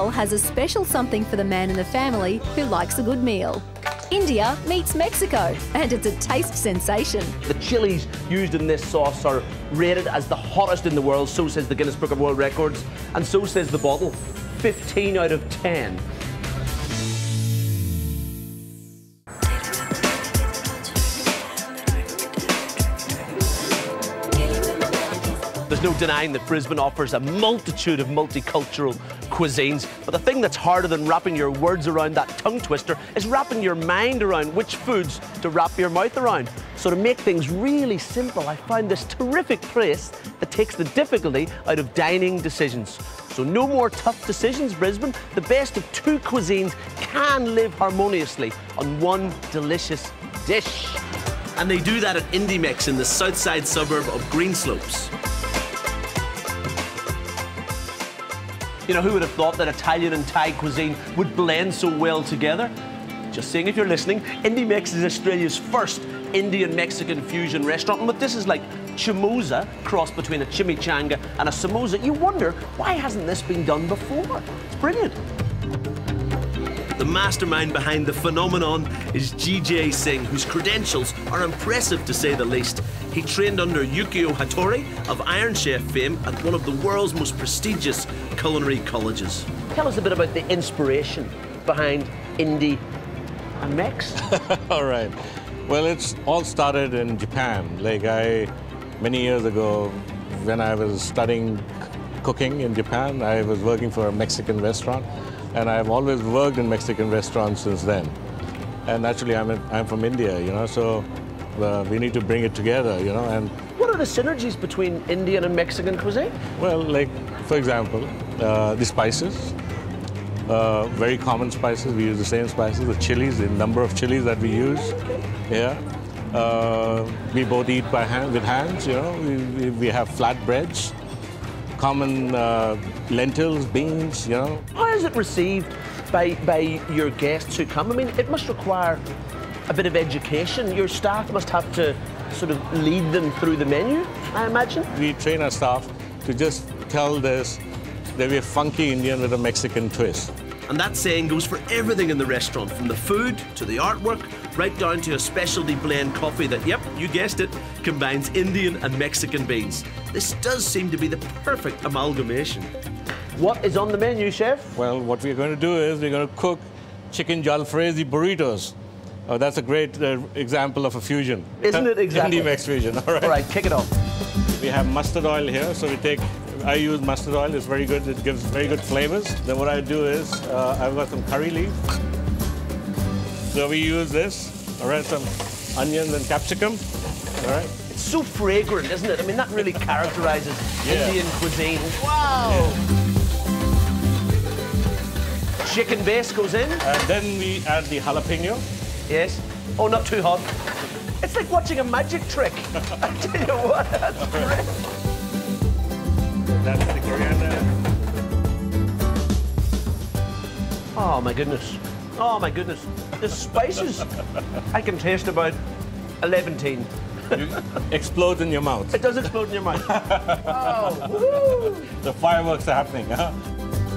style has a special something for the man in the family who likes a good meal. India meets Mexico, and it's a taste sensation. The chilies used in this sauce are rated as the hottest in the world, so says the Guinness Book of World Records, and so says the bottle. 15 out of 10. There's no denying that Brisbane offers a multitude of multicultural cuisines, but the thing that's harder than wrapping your words around that tongue twister is wrapping your mind around which foods to wrap your mouth around. So to make things really simple, I found this terrific place that takes the difficulty out of dining decisions. So no more tough decisions, Brisbane. The best of two cuisines can live harmoniously on one delicious dish. And they do that at IndiMex in the southside suburb of Greenslopes. You know, who would have thought that Italian and Thai cuisine would blend so well together? Just saying, if you're listening, IndiMex is Australia's first Indian-Mexican fusion restaurant, and what this is like chimosa, cross between a chimichanga and a samosa, you wonder, why hasn't this been done before? It's brilliant. The mastermind behind the phenomenon is GJ Singh, whose credentials are impressive to say the least. He trained under Yukio Hattori of Iron Chef fame at one of the world's most prestigious culinary colleges. Tell us a bit about the inspiration behind Indi and Mex. All right. Well, it's all started in Japan. Many years ago, when I was studying cooking in Japan, I was working for a Mexican restaurant. And I've always worked in Mexican restaurants since then. And naturally, I'm from India, you know, so we need to bring it together, you know. And what are the synergies between Indian and Mexican cuisine? Well, like, for example, the spices, very common spices. We use the same spices, the chilies, the number of chilies that we use. Yeah. We both eat by hand, with hands, you know. We have flatbreads. Common lentils, beans, you know. How is it received by your guests who come? I mean, it must require a bit of education. Your staff must have to sort of lead them through the menu, I imagine. We train our staff to just tell this that we're funky Indian with a Mexican twist. And that saying goes for everything in the restaurant, from the food to the artwork, right down to a specialty blend coffee that, yep, you guessed it, combines Indian and Mexican beans. This does seem to be the perfect amalgamation. What is on the menu, chef? Well, what we're going to do is we're going to cook chicken jalfrezi burritos. Oh, that's a great example of a fusion. Isn't it exactly? IndiMex fusion, all right. All right, kick it off. We have mustard oil here, so I use mustard oil, it's very good, it gives very good flavors. Then what I do is, I've got some curry leaf. So we use this, all right, some onions and capsicum, all right. It's so fragrant, isn't it? I mean, that really characterizes Indian cuisine. Wow! Yeah. Chicken base goes in. And then we add the jalapeno. Yes. Oh, not too hot. It's like watching a magic trick. I tell you what, that's great. That's the coriander. Oh, my goodness. Oh, my goodness. The spices, I can taste about 11 teen. Explodes in your mouth. It does explode in your mouth. Oh, woo. The fireworks are happening, huh?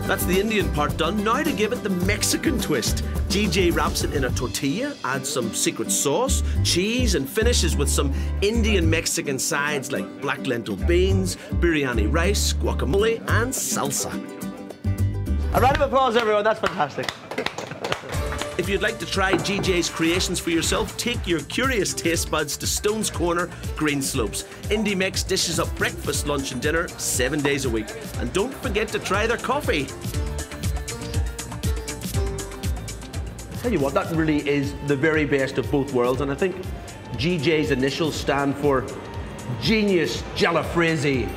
That's the Indian part done. Now to give it the Mexican twist. GJ wraps it in a tortilla, adds some secret sauce, cheese, and finishes with some Indian-Mexican sides like black lentil beans, biryani rice, guacamole, and salsa. A round of applause, everyone. That's fantastic. If you'd like to try GJ's creations for yourself, take your curious taste buds to Stone's Corner, Greenslopes. IndiMex dishes up breakfast, lunch and dinner 7 days a week. And don't forget to try their coffee. Tell you what, that really is the very best of both worlds, and I think GJ's initials stand for Genius Jalfrezi